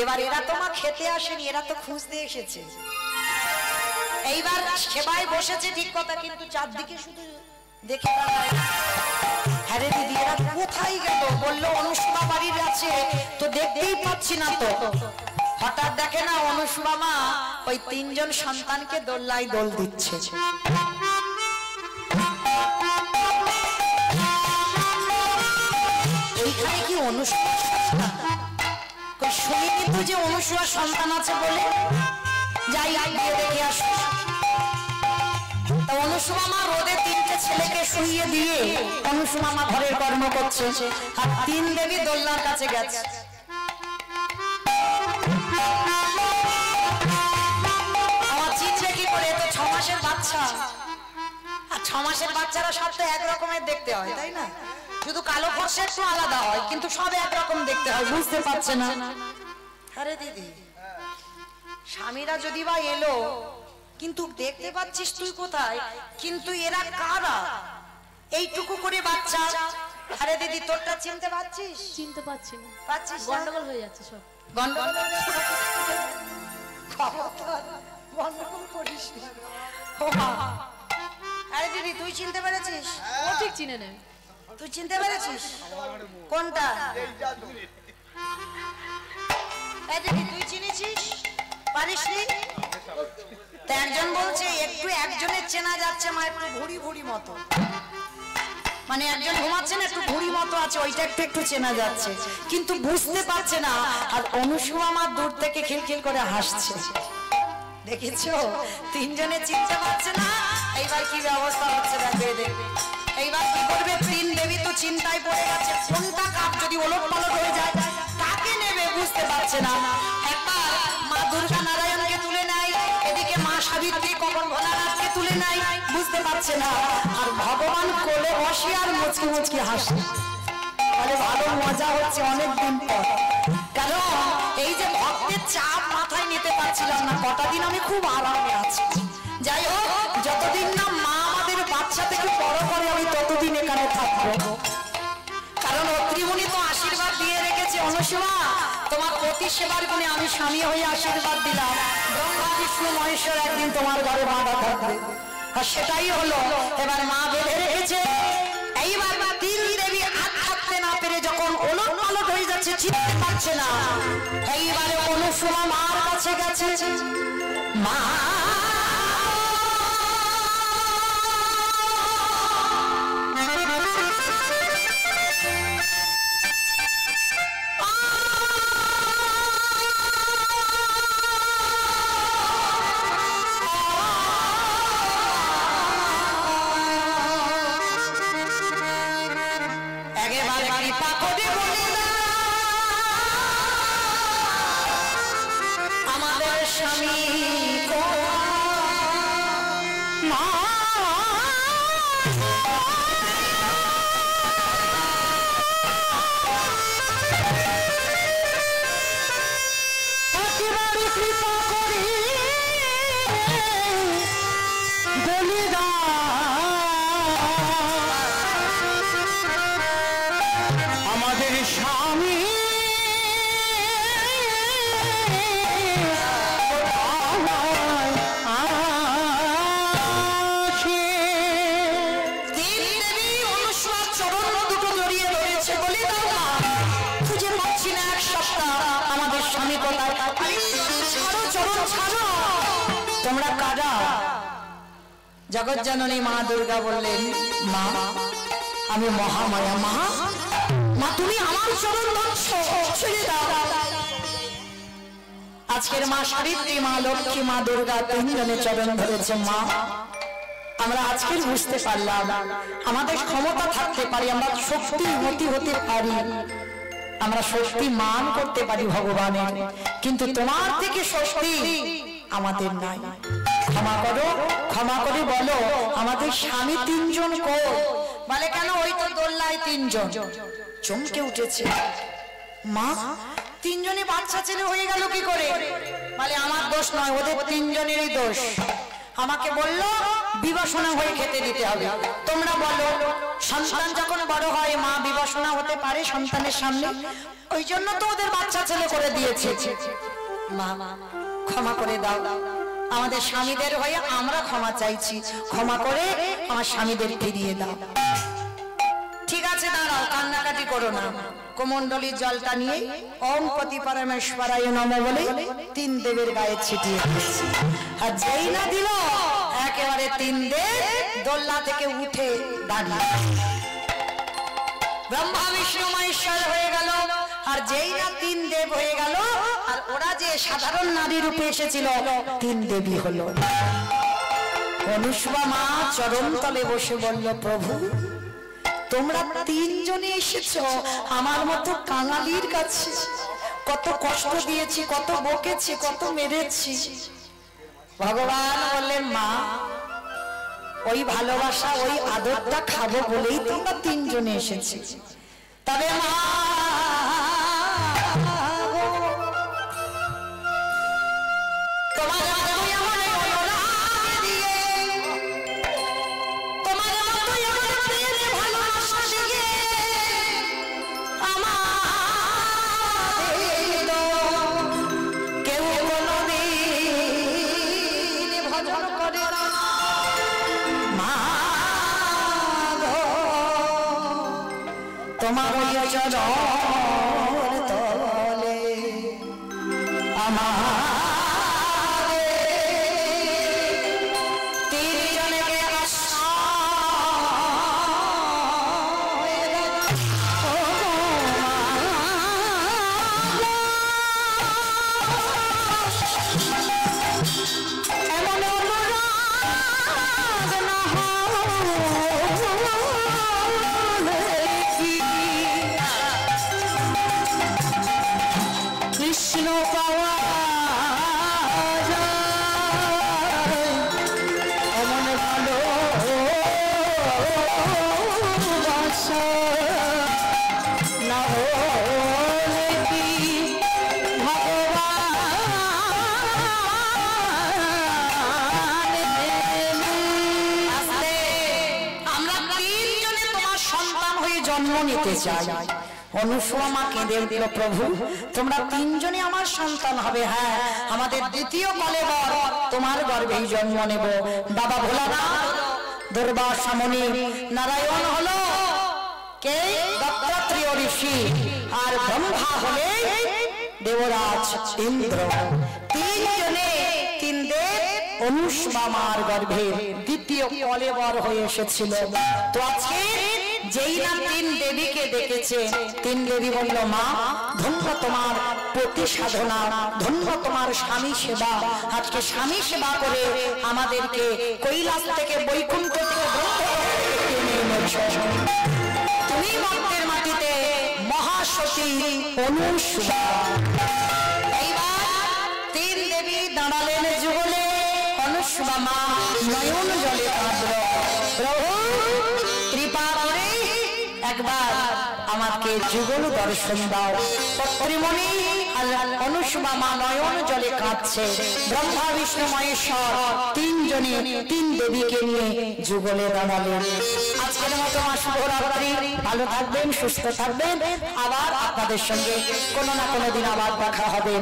এবার এরা তোমার খেতে আসেনি, এরা তো খুঁজতে এসেছে। এইবার সেবায় বসেছে ঠিক কথা, কিন্তু চারদিকে শুধু দেখে হ্যাঁ দিদি এরা কোথায় গেল? বললো অনুসুয়া বাড়ির আছে, তো দেখতেই পাচ্ছি না তো। হঠাৎ দেখে না অনুসুয়া মা ওই তিনজন সন্তানকে দোল্লায় দোল দিচ্ছে। এইখানে কি অনুসুয়া শুনিনি তো যে অনুসুয়া সন্তান আছে বলে? যাই গিয়ে দেখে আসো। অনুসুয়া মা রোদে তিনটে ছেলেকে শুইয়ে দিয়ে অনুসুয়া মা ঘরের কর্ম করছে, আর তিন দেবী দোলনার কাছে গেছে। আমার চিনছে কি করে? তো 6 মাসের বাচ্চা, আর 6 মাসের বাচ্চারা সব তো এক রকমের দেখতে হয়, তাই না? শুধু কালো ফর্সা একটু আলাদা হয়, কিন্তু সব একরকম দেখতে হয়। বুঝতে পারছে না। আরে দিদি, স্বামীরা যদি বা এলো, কিন্তু দেখতে পাচ্ছিস তুই কোথায়? কিন্তু এরা কারা? এইটুকু করে বাচ্চা। আরে দিদি, তোরটা চিনতে পারছিস? চিনতে পারছি না। পাচ্ছিস? গন্ডগোল হয়ে যাচ্ছে সব। গন্ডগোল গন্ডগোল করিস না। আরে দিদি, তুই চিনতে পেরেছিস? ও ঠিক চিনে নেবে। তুই চিনতে পেরেছিস কোনটা? এই দিদি, তুই চিনেছিস? পারিসনি? একজন বলছে একটু একজনের চেনা যাচ্ছে মা, একটু ভুড়ি ভুড়ি মতো, মানে একজন ঘুমাচ্ছে না, একটু ভুড়ি মতো আছে, ওইটা একটু একটু চেনা যাচ্ছে, কিন্তু বুঝতে পারছে না। আর অনুসুয়া মা দূর থেকে খিলখিল করে হাসছে। দেখেছো? তিনজনে চিনতে পারছে না। এইবার কি ব্যবস্থা হচ্ছে দেখবে, দেখবে এইবার কি করবে। তিন দেবী তো চিন্তায় পড়ে গেছে, কোনটা কাপ যদি ওলট পালট হয়ে যায় কাকে নেবে বুঝতে পারছে না। একবার মা দুর্গা নারায়ণকে তুলে নেয়, এদিকে মা সাবিত্রী কখন ভোলানাথকে তুলে নেয়, বুঝতে পারছে না। আর ভগবান কোলে বসে আর মুচকি মুচকি হাসে। আরে ভালো মজা হচ্ছে অনেকদিন পর। কারণ এই যে ভক্তের চাপ মাথায় নিতে পারছিলাম না, কটা দিন আমি খুব আরামে আছি। যাই হোক, যতদিন না মা আমাদের বাচ্চা থেকে বড় করে আমি ততদিন এখানে থাকবো। কারণ অত্রিমুনি তো আশীর্বাদ দিয়ে রেখেছে, অনুসুয়া তোমার প্রতি সেবার গুণে আমি স্বামী হয়ে আশীর্বাদ দিলাম, ব্রহ্মা বিষ্ণু মহেশ্বর একদিন তোমার ঘরে বাঁধা থাকবে। আর সেটাই হলো। এবার মা বেঁধে রেখেছে। এইবার তিন দেবী হাত থাকতে না পেরে যখন ওলট পালট হয়ে যাচ্ছে, চিনতে পারছে না, এইবারে অনুসুয়া মার কাছে গেছে। মা তোমরা কারা? জগৎ জননী মা দুর্গা বললেন, মা আমি মহামায়া। মা মা তুমি আমার চরণ ধরছো, ছেড়ে দাও। আজকের মা সাবিত্রী, মা লক্ষ্মী, মা দুর্গা তিনজনে চরণ ধরেছে। মা আমরা আজকের বুঝতে পারলাম আমাদের ক্ষমতা থাকতে পারি, আমরা শক্তিমতী হতে পারি, আমরা শক্তি মান করতে পারি ভগবানের, কিন্তু তোমার থেকে শক্তি আমাদের নাই। ক্ষমা করো, ক্ষমা করে বলো আমাদের স্বামী তিনজন কই? বলে কেন? ওই তো দোল্লায় তিনজন। চমকে উঠেছে। মা তিনজনে বাচ্চা ছেলে হয়ে গেল কি করে? বলে আমার দোষ নয়, ওদের তিনজনেরই দোষ। আমাকে বললো বিবাসনা হয়ে খেতে দিতে হবে। তোমরা বলো সন্তান যখন বড় হয় মা বিবাসনা হতে পারে সন্তানের সামনে, ওই জন্য তো ওদের বাচ্চা ছেলে করে দিয়েছে। মা ক্ষমা করে দাও, আমাদের স্বামীদের হয়ে আমরা ক্ষমা চাইছি, ক্ষমা করে আমার স্বামীদের ফিরিয়ে দাও। ঠিক আছে, দাঁড়াও, কান্নাকাটি করো না। কুমণ্ডলীর জলটা নিয়ে ওম পতি পরমেশ্বরায় নমঃ বলে তিন দেবের গায়ে ছিটিয়ে দিয়েছে। আর যেই না দিল একেবারে তিন দেব দোলনা থেকে উঠে দাঁড়িয়ে, ব্রহ্মা বিষ্ণু মহেশ্বর হয়ে গেল। আর যেই না তিন দেব হয়ে গেল, আর ওরা যে সাধারণ নারী রূপে এসেছিল তিন দেবী হলো। অনুসুয়া মা চরণ তলে বসে বলল, প্রভু তোমরা তিনজনে এসেছো আমার মতো কাঙালির কাছে, কত কষ্ট দিয়েছি, কত বকেছি, কত মেরেছি। ভগবান বললেন, মা ওই ভালোবাসা ওই আদরটা খাবো বলেই তোমরা তিনজনে এসেছি। তবে মা তোমার তোমার চরণ তলে আমার তিনজনকে কৃষ্ণ পাওয়া এমন ভালো না হলে কি ভগবান। আমরা তিনজনে তোমার সন্তান হয়ে জন্ম নিতে চাই। অনুসুয়া মা কেঁদে উঠল, প্রভু তোমরা তিনজনে আমার সন্তান হবে। হ্যাঁ, আমাদের দ্বিতীয় কলেবর তোমার গর্ভেই জন্ম নেব। বাবা ভোলানাথ দুর্বাসা মুনি, নারায়ণ হলো কে দত্তাত্রেয় ঋষি, আর ব্রহ্মা হলে দেবরাজ ইন্দ্র। তিনজনে তিন দেব অনুসুয়া মার গর্ভে দ্বিতীয় কলেবর হয়ে এসেছিল। তো আজকে যেই না তিন দেবীকে ডেকেছে, তিন দেবী বলল, মা ধন্য তোমার প্রতি সাধনা, ধন্য তোমার স্বামী সেবা। আজকে স্বামী সেবা করে আমাদেরকে কৈলাস থেকে বৈকুণ্ঠ থেকে তুমি মর্তের মাটিতে মহাসতী অনুসুয়া। এইবার তিন দেবী দাঁড়ালেন যুগলে। অনুসুয়া মা নয়ন জলে কাঁদল, প্রভু কৃপা করে একবার আমাকে যুগল দর্শন দাও। পত্রিমণি অনুসুয়া মা নয়ন জলে কাঁদছে। ব্রহ্মা বিষ্ণু মহেশ্বর তিনজনে তিন দেবীকে নিয়ে যুগলে দাঁড়ালেন। আজকের মতো মা শুভরাত্রি, ভালো থাকবেন, সুস্থ থাকবেন। আবার আপনাদের সঙ্গে কোনো না কোনো দিন আবার দেখা হবে।